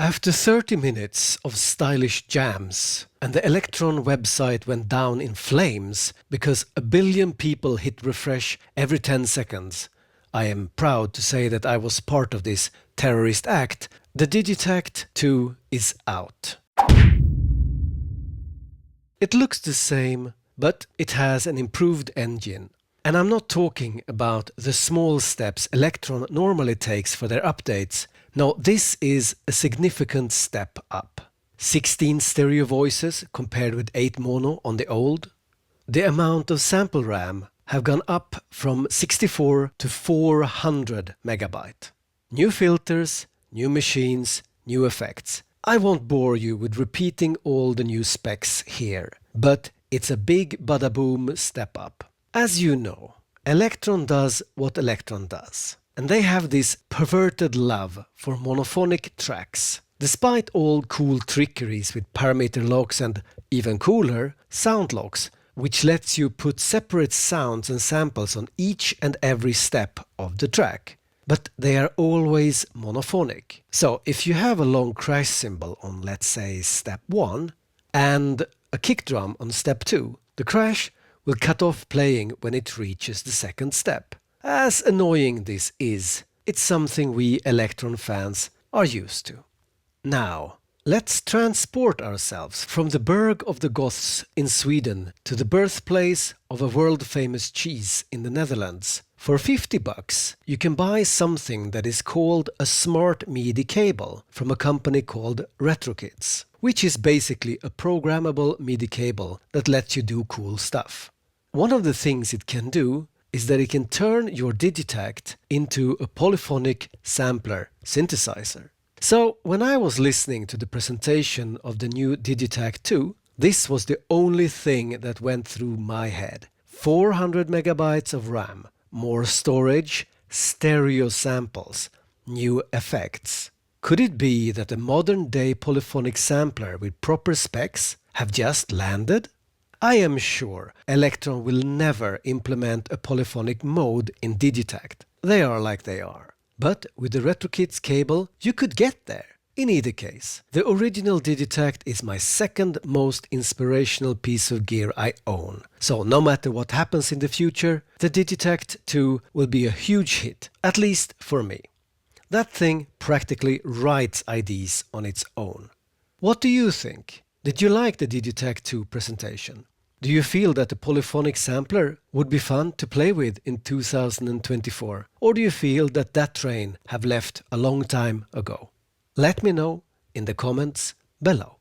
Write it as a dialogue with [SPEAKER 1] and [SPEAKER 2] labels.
[SPEAKER 1] After 30 minutes of stylish jams, and the Elektron website went down in flames because 1 billion people hit refresh every 10 seconds, I am proud to say that I was part of this terrorist act. The Digitakt II is out. It looks the same, but it has an improved engine. And I'm not talking about the small steps Elektron normally takes for their updates. No, this is a significant step up. 16 stereo voices compared with 8 mono on the old. The amount of sample RAM have gone up from 64 to 400 megabyte. New filters, new machines, new effects. I won't bore you with repeating all the new specs here, but it's a big bada-boom step up. As you know, Elektron does what Elektron does. And they have this perverted love for monophonic tracks. Despite all cool trickeries with parameter locks and, even cooler, sound locks, which lets you put separate sounds and samples on each and every step of the track. But they are always monophonic. So if you have a long crash cymbal on, let's say, step 1 and a kick drum on step 2, the crash will cut off playing when it reaches the second step. As annoying this is, it's something we Elektron fans are used to. Now, let's transport ourselves from the Burg of the Goths in Sweden to the birthplace of a world-famous cheese in the Netherlands. For $50, you can buy something that is called a smart MIDI cable from a company called RetroKits, which is basically a programmable MIDI cable that lets you do cool stuff. One of the things it can do is that it can turn your Digitakt into a polyphonic sampler synthesizer. So when I was listening to the presentation of the new Digitakt II, this was the only thing that went through my head. 400 megabytes of RAM, more storage, stereo samples, new effects. Could it be that a modern-day polyphonic sampler with proper specs have just landed? I am sure Elektron will never implement a polyphonic mode in Digitakt. They are like they are. But with the RetroKits cable, you could get there. In either case, the original Digitakt is my second most inspirational piece of gear I own. So no matter what happens in the future, the Digitakt II will be a huge hit, at least for me. That thing practically writes IDs on its own. What do you think? Did you like the Digitakt II presentation? Do you feel that the polyphonic sampler would be fun to play with in 2024? Or do you feel that that train have left a long time ago? Let me know in the comments below.